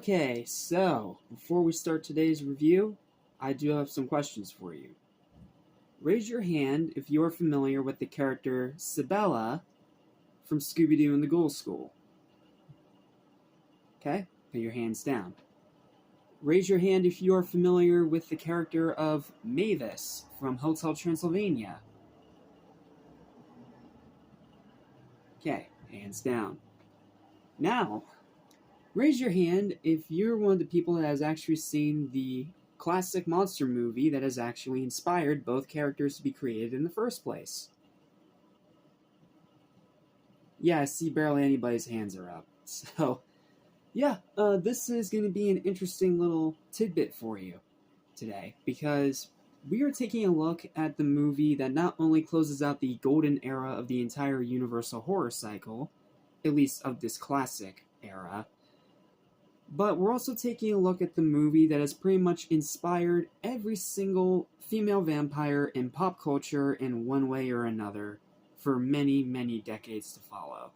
Okay, so before we start today's review, I do have some questions for you. Raise your hand if you are familiar with the character Sibella from Scooby-Doo and the Ghoul School. Okay, put your hands down. Raise your hand if you are familiar with the character of Mavis from Hotel Transylvania. Okay, hands down. Now, raise your hand if you're one of the people that has actually seen the classic monster movie that has actually inspired both characters to be created in the first place. Yeah, I see barely anybody's hands are up. So, yeah, this is going to be an interesting little tidbit for you today, because we are taking a look at the movie that not only closes out the golden era of the entire Universal horror cycle, at least of this classic era, but we're also taking a look at the movie that has pretty much inspired every single female vampire in pop culture in one way or another for many, many decades to follow.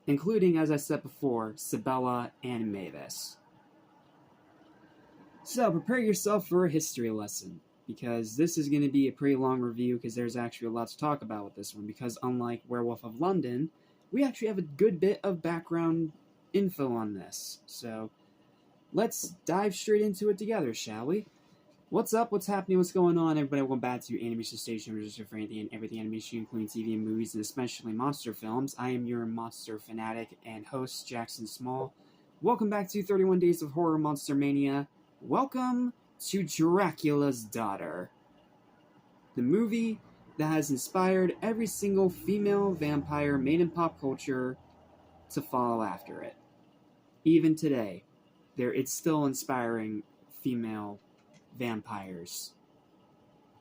Including, as I said before, Sibella and Mavis. So, prepare yourself for a history lesson, because this is going to be a pretty long review, because there's actually a lot to talk about with this one, because unlike Werewolf of London, we actually have a good bit of background info on this. So, let's dive straight into it together, shall we? What's up? What's happening? What's going on? Everybody, welcome back to Animation Station, registered for anything and everything animation, including TV and movies, and especially monster films. I am your monster fanatic and host, Jackson Small. Welcome back to 31 Days of Horror Monster-Mania. Welcome to Dracula's Daughter, the movie that has inspired every single female vampire made in pop culture to follow after it. Even today, it's still inspiring female vampires.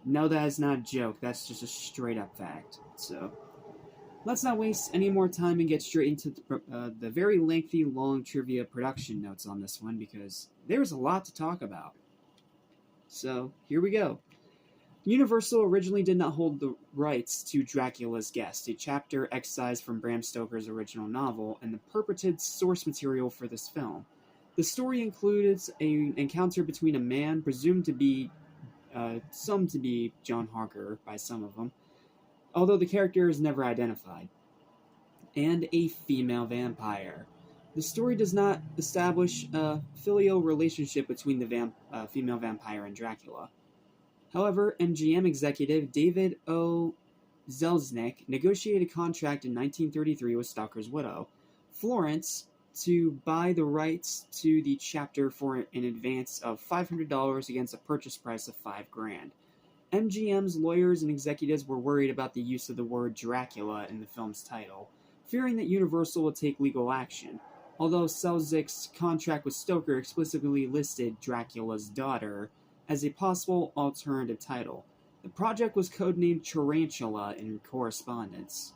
No, that is not a joke. That's just a straight up fact. So, let's not waste any more time and get straight into the very lengthy, long trivia production notes on this one, because there's a lot to talk about. So, here we go. Universal originally did not hold the rights to Dracula's Guest, a chapter excised from Bram Stoker's original novel and the purported source material for this film. The story includes an encounter between a man, presumed to be, some to be John Harker by some of them, although the character is never identified, and a female vampire. The story does not establish a filial relationship between the female vampire and Dracula. However, MGM executive David O. Selznick negotiated a contract in 1933 with Stoker's widow, Florence, to buy the rights to the chapter for an advance of $500 against a purchase price of $5,000. MGM's lawyers and executives were worried about the use of the word Dracula in the film's title, fearing that Universal would take legal action, although Selznick's contract with Stoker explicitly listed Dracula's Daughter as a possible alternative title. The project was codenamed Tarantula in correspondence.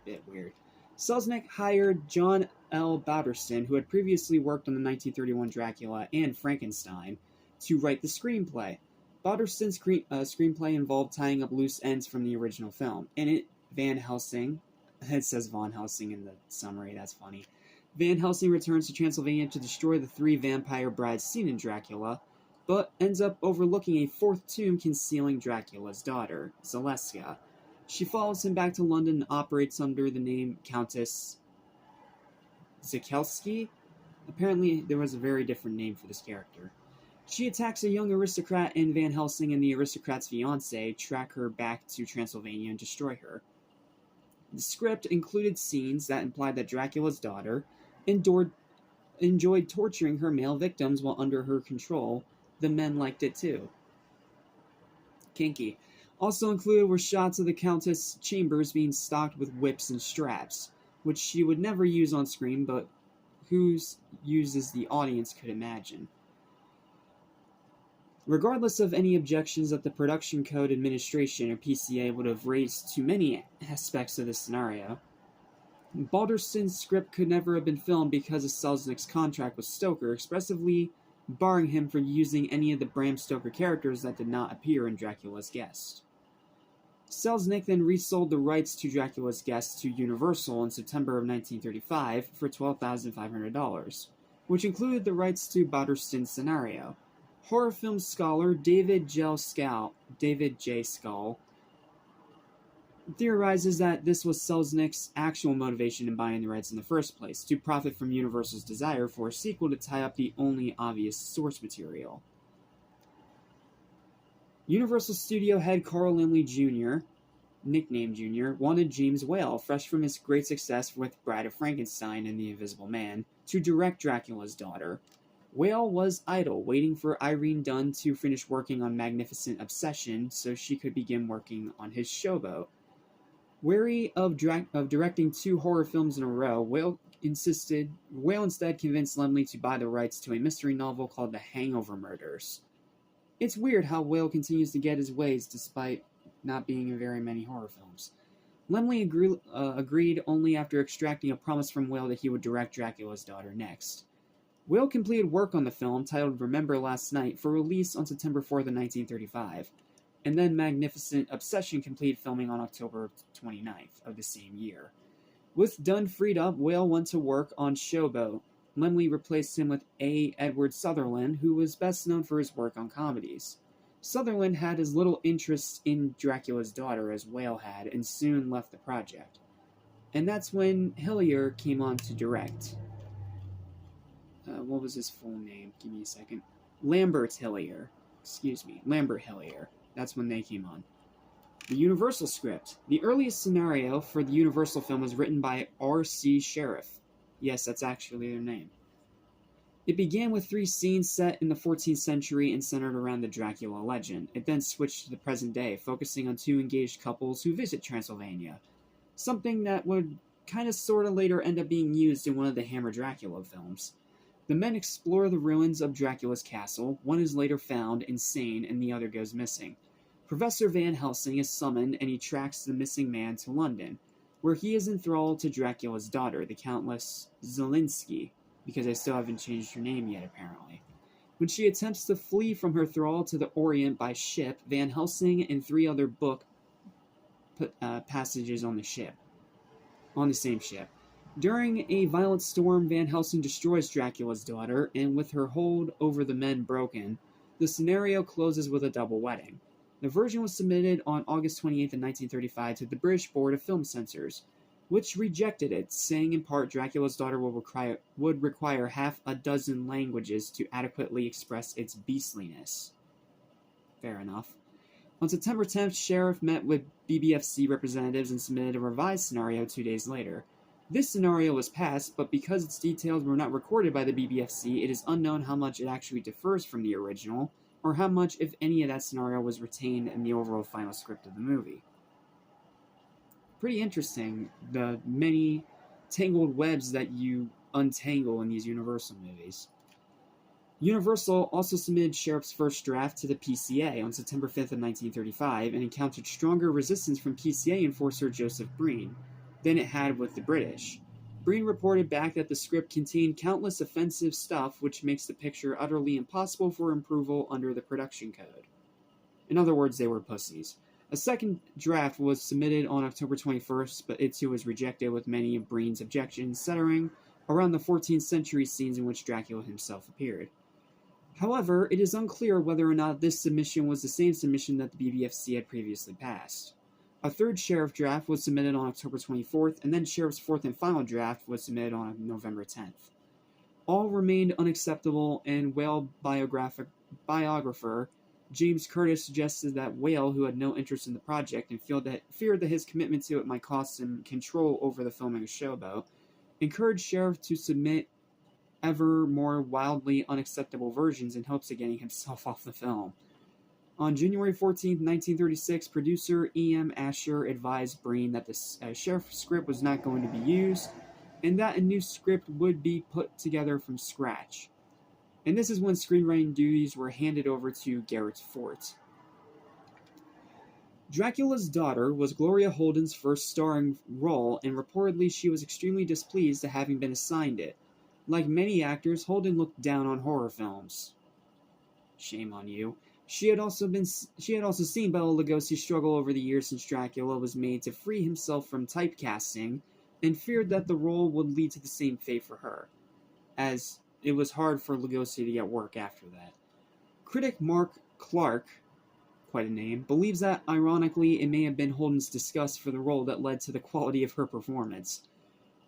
Bit weird. Selznick hired John L. Batterston, who had previously worked on the 1931 Dracula and Frankenstein, to write the screenplay. Batterston's screenplay involved tying up loose ends from the original film. In it, Van Helsing, it says Von Helsing in the summary, that's funny. Van Helsing returns to Transylvania to destroy the three vampire brides seen in Dracula, but ends up overlooking a fourth tomb concealing Dracula's daughter, Zaleska. She follows him back to London and operates under the name Countess Zakelski. Apparently, there was a very different name for this character. She attacks a young aristocrat, and Van Helsing and the aristocrat's fiancé track her back to Transylvania and destroy her. The script included scenes that implied that Dracula's daughter enjoyed torturing her male victims while under her control. The men liked it too. Kinky. Also included were shots of the Countess' chambers being stocked with whips and straps, which she would never use on screen, but whose uses the audience could imagine. Regardless of any objections that the Production Code Administration, or PCA, would have raised to many aspects of this scenario, Balderston's script could never have been filmed because of Selznick's contract with Stoker, expressively barring him from using any of the Bram Stoker characters that did not appear in Dracula's Guest. Selznick then resold the rights to Dracula's Guest to Universal in September of 1935 for $12,500, which included the rights to Batterston's scenario. Horror film scholar David J. Skull theorizes that this was Selznick's actual motivation in buying the rights in the first place, to profit from Universal's desire for a sequel to tie up the only obvious source material. Universal Studio head Carl Laemmle Jr., nicknamed Jr., wanted James Whale, fresh from his great success with Bride of Frankenstein and The Invisible Man, to direct Dracula's Daughter. Whale was idle, waiting for Irene Dunne to finish working on Magnificent Obsession so she could begin working on his Showboat. Wary of directing 2 horror films in a row, Whale instead convinced Laemmle to buy the rights to a mystery novel called The Hangover Murders. It's weird how Whale continues to get his ways despite not being in very many horror films. Laemmle agreed only after extracting a promise from Whale that he would direct Dracula's Daughter next. Whale completed work on the film, titled Remember Last Night, for release on September 4th of 1935. And then Magnificent Obsession completed filming on October 29th of the same year. With Dunne freed up, Whale went to work on Showboat. Laemmle replaced him with A. Edward Sutherland, who was best known for his work on comedies. Sutherland had as little interest in Dracula's Daughter as Whale had, and soon left the project. And that's when Hillier came on to direct. What was his full name? Give me a second. Lambert Hillier. That's when they came on. The Universal script. The earliest scenario for the Universal film was written by R.C. Sheriff. Yes, that's actually their name. It began with 3 scenes set in the 14th century and centered around the Dracula legend. It then switched to the present day, focusing on 2 engaged couples who visit Transylvania. Something that would kind of sort of later end up being used in one of the Hammer Dracula films. The men explore the ruins of Dracula's castle. One is later found insane and the other goes missing. Professor Van Helsing is summoned and he tracks the missing man to London, where he is enthralled to Dracula's daughter, the Countess Zielinski, because I still haven't changed her name yet, apparently. When she attempts to flee from her thrall to the Orient by ship, Van Helsing and 3 other book passages on the same ship. During a violent storm, Van Helsing destroys Dracula's daughter, and with her hold over the men broken, the scenario closes with a double wedding. The version was submitted on August 28, 1935 to the British Board of Film Censors, which rejected it, saying in part Dracula's Daughter would require half a dozen languages to adequately express its beastliness. Fair enough. On September 10th, Sheriff met with BBFC representatives and submitted a revised scenario 2 days later. This scenario was passed, but because its details were not recorded by the BBFC, it is unknown how much it actually differs from the original, or how much, if any, of that scenario was retained in the overall final script of the movie. Pretty interesting, the many tangled webs that you untangle in these Universal movies. Universal also submitted Sheriff's first draft to the PCA on September 5th of 1935 and encountered stronger resistance from PCA enforcer Joseph Breen than it had with the British. Breen reported back that the script contained countless offensive stuff which makes the picture utterly impossible for approval under the production code. In other words, they were pussies. A second draft was submitted on October 21st, but it too was rejected with many of Breen's objections centering around the 14th century scenes in which Dracula himself appeared. However, it is unclear whether or not this submission was the same submission that the BBFC had previously passed. A third Sheriff draft was submitted on October 24th, and then Sheriff's fourth and final draft was submitted on November 10th. All remained unacceptable, and Whale biographer James Curtis suggested that Whale, who had no interest in the project and feared that his commitment to it might cost him control over the filming of Showboat, encouraged Sheriff to submit ever more wildly unacceptable versions in hopes of getting himself off the film. On January 14, 1936, producer E.M. Asher advised Breen that the Sheriff script was not going to be used, and that a new script would be put together from scratch. And this is when screenwriting duties were handed over to Garrett Fort. Dracula's Daughter was Gloria Holden's first starring role, and reportedly she was extremely displeased at having been assigned it. Like many actors, Holden looked down on horror films. Shame on you. She had also seen Bela Lugosi struggle over the years since Dracula was made to free himself from typecasting, and feared that the role would lead to the same fate for her, as it was hard for Lugosi to get work after that. Critic Mark Clark, quite a name, believes that, ironically, it may have been Holden's disgust for the role that led to the quality of her performance.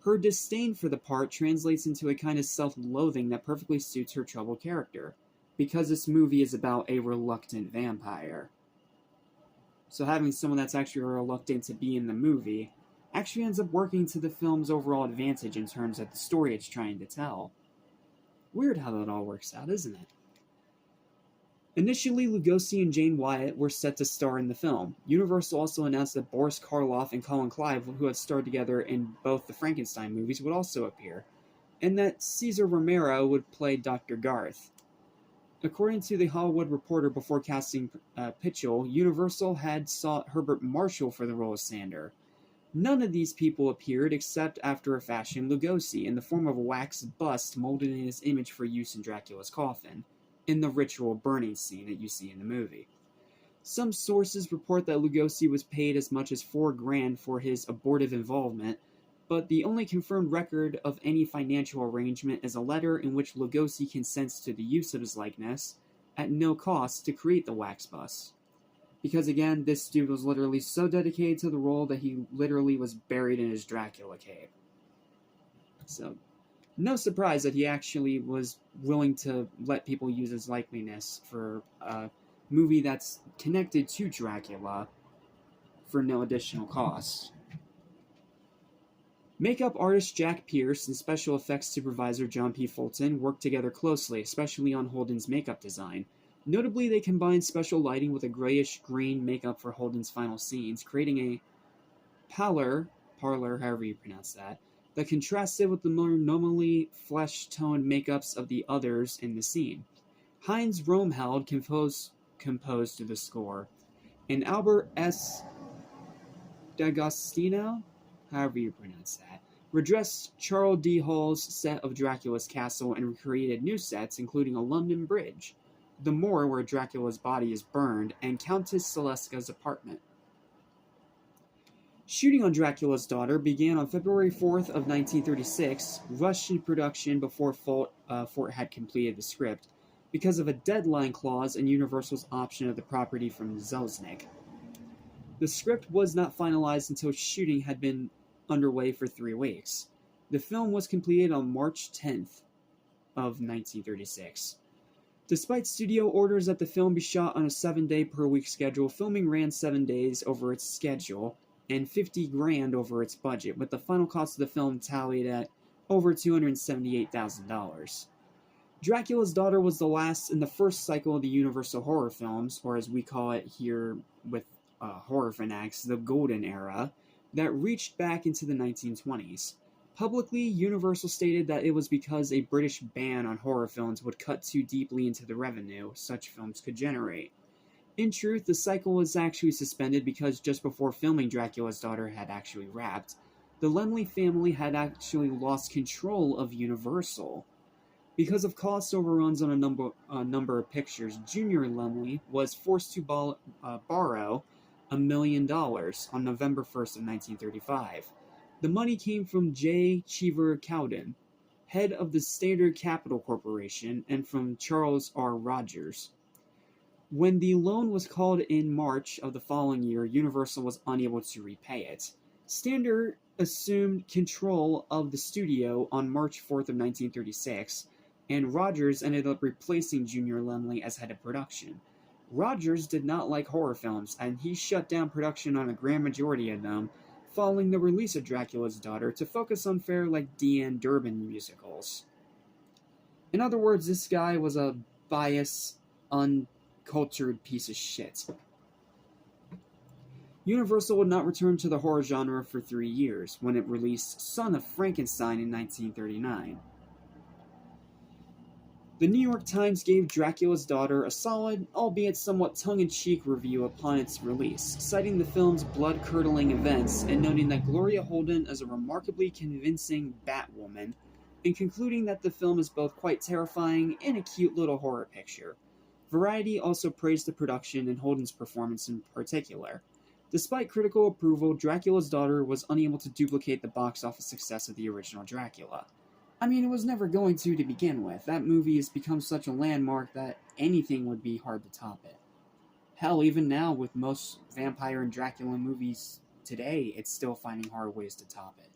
Her disdain for the part translates into a kind of self-loathing that perfectly suits her troubled character, because this movie is about a reluctant vampire. So having someone that's actually reluctant to be in the movie actually ends up working to the film's overall advantage in terms of the story it's trying to tell. Weird how that all works out, isn't it? Initially, Lugosi and Jane Wyatt were set to star in the film. Universal also announced that Boris Karloff and Colin Clive, who had starred together in both the Frankenstein movies, would also appear, and that Cesar Romero would play Dr. Garth. According to The Hollywood Reporter, before casting Pitchell, Universal had sought Herbert Marshall for the role of Sander. None of these people appeared except, after a fashion, Lugosi, in the form of a wax bust molded in his image for use in Dracula's coffin, in the ritual burning scene that you see in the movie. Some sources report that Lugosi was paid as much as $4,000 for his abortive involvement, but the only confirmed record of any financial arrangement is a letter in which Lugosi consents to the use of his likeness, at no cost, to create the wax bust. Because again, this dude was literally so dedicated to the role that he literally was buried in his Dracula cave. So, no surprise that he actually was willing to let people use his likeness for a movie that's connected to Dracula for no additional cost. Makeup artist Jack Pierce and special effects supervisor John P. Fulton worked together closely, especially on Holden's makeup design. Notably, they combined special lighting with a grayish-green makeup for Holden's final scenes, creating a parlor, however you pronounce that contrasted with the more normally flesh-toned makeups of the others in the scene. Heinz Rohmheld composed the score, and Albert S. D'Agostino, however you pronounce that, redressed Charles D. Hall's set of Dracula's castle and recreated new sets, including a London bridge, the moor where Dracula's body is burned, and Countess Celesca's apartment. Shooting on Dracula's Daughter began on February 4th of 1936, rushed into production before Fort had completed the script, because of a deadline clause in Universal's option of the property from Selznick. The script was not finalized until shooting had been underway for 3 weeks. The film was completed on March 10th of 1936. Despite studio orders that the film be shot on a 7-day-per-week schedule, filming ran 7 days over its schedule and $50,000 over its budget, with the final cost of the film tallied at over $278,000. Dracula's Daughter was the last in the first cycle of the Universal horror films, or as we call it here with horror fanatics, the Golden Era, that reached back into the 1920s. Publicly, Universal stated that it was because a British ban on horror films would cut too deeply into the revenue such films could generate. In truth, the cycle was actually suspended because just before filming Dracula's Daughter had actually wrapped, the Laemmle family had actually lost control of Universal. Because of cost overruns on a number of pictures, Junior Laemmle was forced to borrow $1 million on November 1st of 1935. The money came from J. Cheever Cowden, head of the Standard Capital Corporation, and from Charles R. Rogers. When the loan was called in March of the following year, Universal was unable to repay it. Standard assumed control of the studio on March 4th of 1936, and Rogers ended up replacing Junior Laemmle as head of production. Rogers did not like horror films, and he shut down production on a grand majority of them following the release of Dracula's Daughter to focus on fare like Dean Durbin musicals. In other words, this guy was a biased, uncultured piece of shit. Universal would not return to the horror genre for 3 years, when it released Son of Frankenstein in 1939. The New York Times gave Dracula's Daughter a solid, albeit somewhat tongue-in-cheek review upon its release, citing the film's blood-curdling events and noting that Gloria Holden is a remarkably convincing Batwoman, and concluding that the film is both quite terrifying and a cute little horror picture. Variety also praised the production and Holden's performance in particular. Despite critical approval, Dracula's Daughter was unable to duplicate the box office success of the original Dracula. I mean, it was never going to begin with. That movie has become such a landmark that anything would be hard to top it. Hell, even now, with most vampire and Dracula movies today, it's still finding hard ways to top it.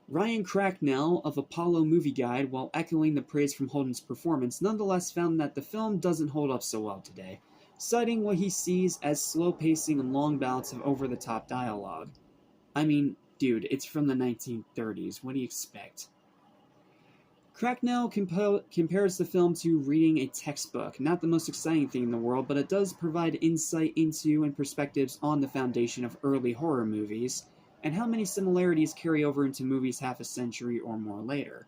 Ryan Cracknell of Apollo Movie Guide, while echoing the praise from Holden's performance, nonetheless found that the film doesn't hold up so well today, citing what he sees as slow pacing and long bouts of over-the-top dialogue. I mean, dude, it's from the 1930s. What do you expect? Cracknell compares the film to reading a textbook. Not the most exciting thing in the world, but it does provide insight into and perspectives on the foundation of early horror movies, and how many similarities carry over into movies half a century or more later.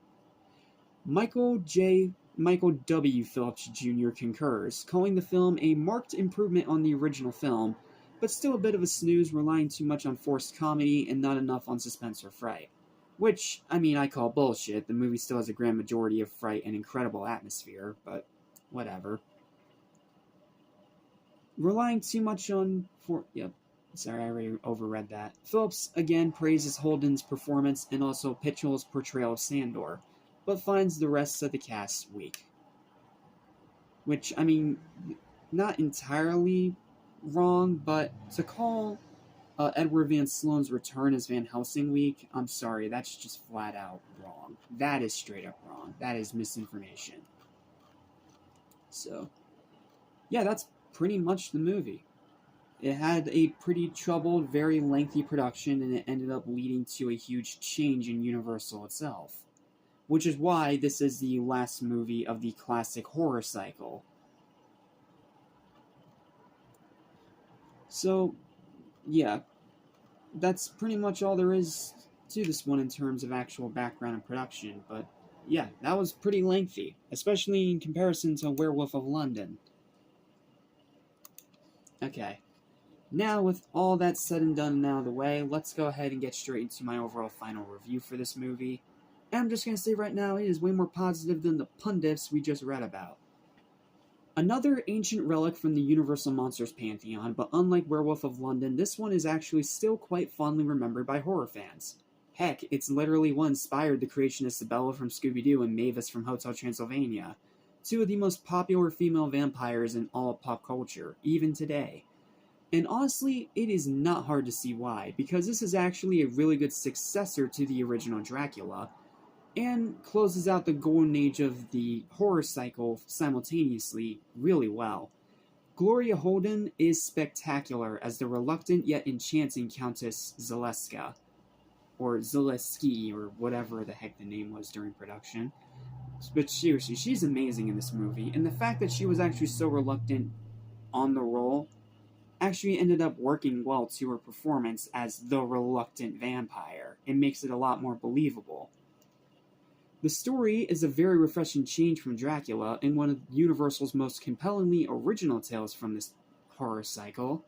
Michael W. Phillips Jr. concurs, calling the film a marked improvement on the original film, but still a bit of a snooze, relying too much on forced comedy and not enough on suspense or fright. Which, I mean, I call bullshit. The movie still has a grand majority of fright and incredible atmosphere, but whatever. Relying too much on... Sorry, I already overread that. Phillips again praises Holden's performance and also Pitchell's portrayal of Sandor, but finds the rest of the cast weak. Which, I mean, not entirely wrong, but to call Edward Van Sloan's return as Van Helsing weak, I'm sorry, that's just flat out wrong. That is straight up wrong. That is misinformation. So, yeah, that's pretty much the movie. It had a pretty troubled, very lengthy production, and it ended up leading to a huge change in Universal itself. Which is why this is the last movie of the classic horror cycle. So, yeah, that's pretty much all there is to this one in terms of actual background and production, but yeah, that was pretty lengthy, especially in comparison to Werewolf of London. Okay. Now, with all that said and done and out of the way, let's go ahead and get straight into my overall final review for this movie. And I'm just going to say right now, it is way more positive than the pundits we just read about. Another ancient relic from the Universal Monsters pantheon, but unlike Werewolf of London, this one is actually still quite fondly remembered by horror fans. Heck, it's literally what inspired the creation of Isabella from Scooby-Doo and Mavis from Hotel Transylvania, two of the most popular female vampires in all of pop culture, even today. And honestly, it is not hard to see why, because this is actually a really good successor to the original Dracula, and closes out the golden age of the horror cycle simultaneously really well. Gloria Holden is spectacular as the reluctant yet enchanting Countess Zaleska, or Zaleski, or whatever the heck the name was during production. But seriously, she's amazing in this movie, and the fact that she was actually so reluctant on the role actually ended up working well to her performance as the reluctant vampire. It makes it a lot more believable. The story is a very refreshing change from Dracula and one of Universal's most compellingly original tales from this horror cycle.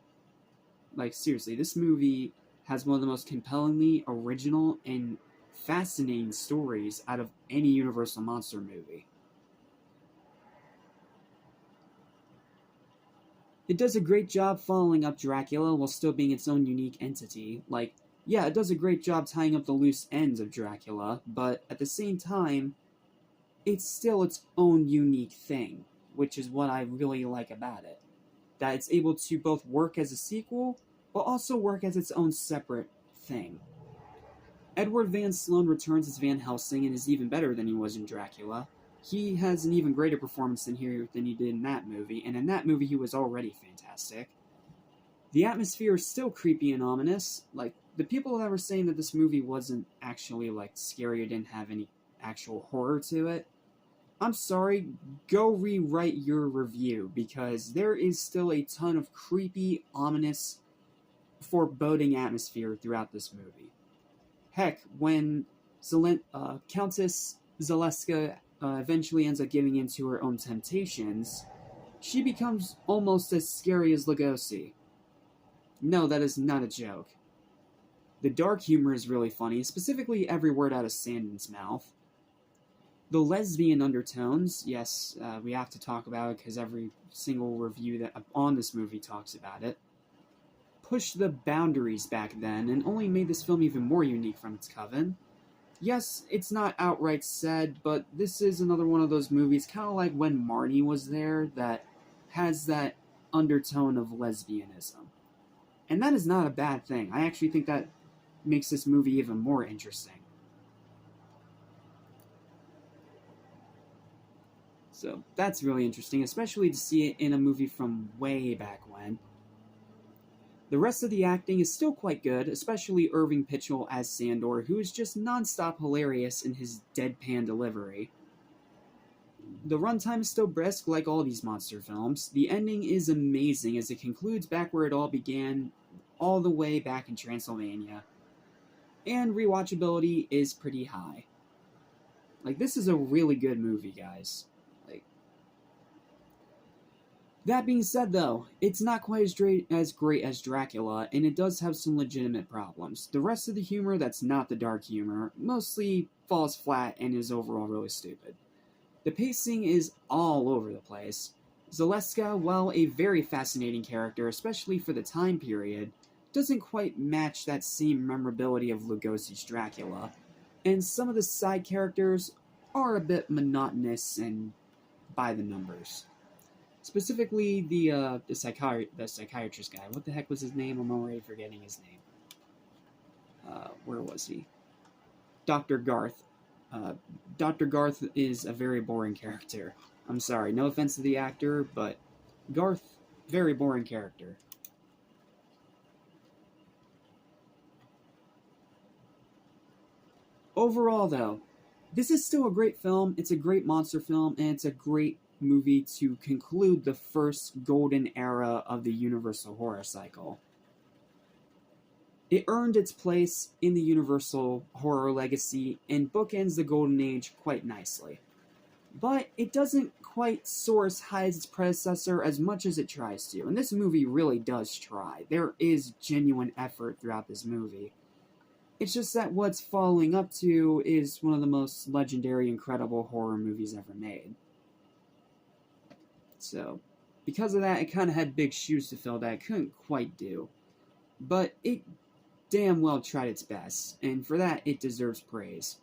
Like, seriously, this movie has one of the most compellingly original and fascinating stories out of any Universal monster movie. It does a great job following up Dracula while still being its own unique entity. Like, yeah, it does a great job tying up the loose ends of Dracula, but at the same time, it's still its own unique thing, which is what I really like about it. That it's able to both work as a sequel, but also work as its own separate thing. Edward Van Sloan returns as Van Helsing and is even better than he was in Dracula. He has an even greater performance than he did in that movie, and in that movie he was already fantastic. The atmosphere is still creepy and ominous. Like, the people that were saying that this movie wasn't actually, like, scary or didn't have any actual horror to it, I'm sorry, go rewrite your review, because there is still a ton of creepy, ominous, foreboding atmosphere throughout this movie. Heck, when Countess Zaleska eventually ends up giving in to her own temptations, she becomes almost as scary as Lugosi. No, that is not a joke. The dark humor is really funny, specifically every word out of Sandon's mouth. The lesbian undertones, yes, we have to talk about it because every single review that on this movie talks about it, pushed the boundaries back then and only made this film even more unique from its coven. Yes, it's not outright said, but this is another one of those movies, kind of like When Marnie Was There, that has that undertone of lesbianism. And that is not a bad thing. I actually think that makes this movie even more interesting. So that's really interesting, especially to see it in a movie from way back when. The rest of the acting is still quite good, especially Irving Pitchell as Sandor, who is just non-stop hilarious in his deadpan delivery. The runtime is still brisk like all these monster films. The ending is amazing as it concludes back where it all began, all the way back in Transylvania. And rewatchability is pretty high. Like, this is a really good movie, guys. That being said, though, it's not quite as great as Dracula, and it does have some legitimate problems. The rest of the humor that's not the dark humor mostly falls flat and is overall really stupid. The pacing is all over the place. Zaleska, while a very fascinating character, especially for the time period, doesn't quite match that same memorability of Lugosi's Dracula, and some of the side characters are a bit monotonous and by the numbers. Specifically, the psychiatrist guy. What the heck was his name? I'm already forgetting his name. Where was he? Dr. Garth. Dr. Garth is a very boring character. I'm sorry, no offense to the actor, but Garth, very boring character. Overall, though, this is still a great film. It's a great monster film, and it's a great movie to conclude the first golden era of the Universal horror cycle. It earned its place in the Universal horror legacy and bookends the golden age quite nicely. But it doesn't quite soar as high as its predecessor as much as it tries to, and this movie really does try. There is genuine effort throughout this movie. It's just that what's following up to is one of the most legendary, incredible horror movies ever made. So, because of that, it kind of had big shoes to fill that it couldn't quite do. But it damn well tried its best, and for that, it deserves praise.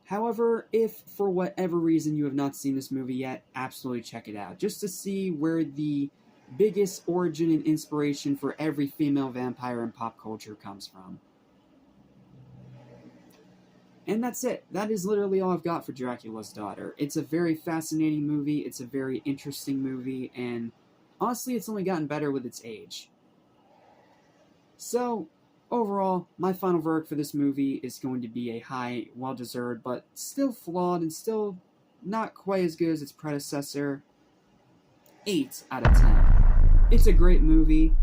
However, if for whatever reason you have not seen this movie yet, absolutely check it out, just to see where the biggest origin and inspiration for every female vampire in pop culture comes from. And that's it. That is literally all I've got for Dracula's Daughter. It's a very fascinating movie, it's a very interesting movie, and honestly, it's only gotten better with its age. So, overall, my final verdict for this movie is going to be a high, well-deserved, but still flawed and still not quite as good as its predecessor, 8 out of 10. It's a great movie,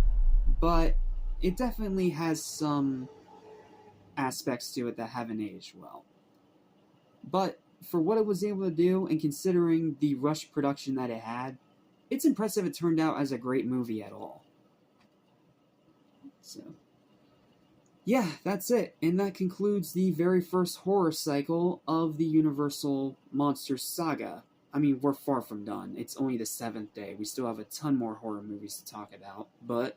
but it definitely has some aspects to it that haven't aged well. But for what it was able to do, and considering the rushed production that it had, it's impressive it turned out as a great movie at all. So, yeah, that's it. And that concludes the very first horror cycle of the Universal Monsters saga. I mean, we're far from done. It's only the 7th day. We still have a ton more horror movies to talk about, but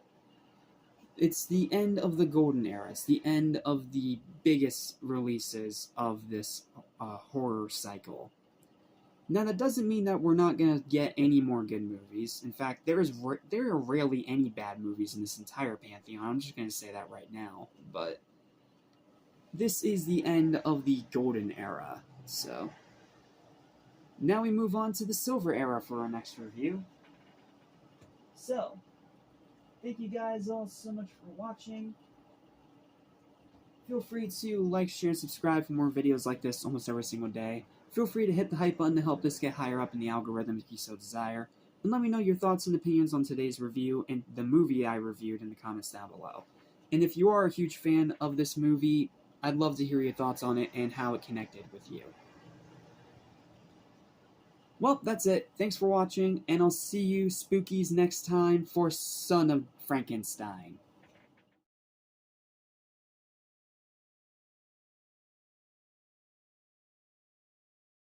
it's the end of the golden era. It's the end of the biggest releases of this horror cycle. Now, that doesn't mean that we're not going to get any more good movies. In fact, there are rarely any bad movies in this entire pantheon. I'm just going to say that right now. But this is the end of the golden era. So, now we move on to the silver era for our next review. So, thank you guys all so much for watching. Feel free to like, share, and subscribe for more videos like this almost every single day. Feel free to hit the hype button to help this get higher up in the algorithm if you so desire. And let me know your thoughts and opinions on today's review and the movie I reviewed in the comments down below. And if you are a huge fan of this movie, I'd love to hear your thoughts on it and how it connected with you. Well, that's it. Thanks for watching, and I'll see you spookies next time for Son of Frankenstein.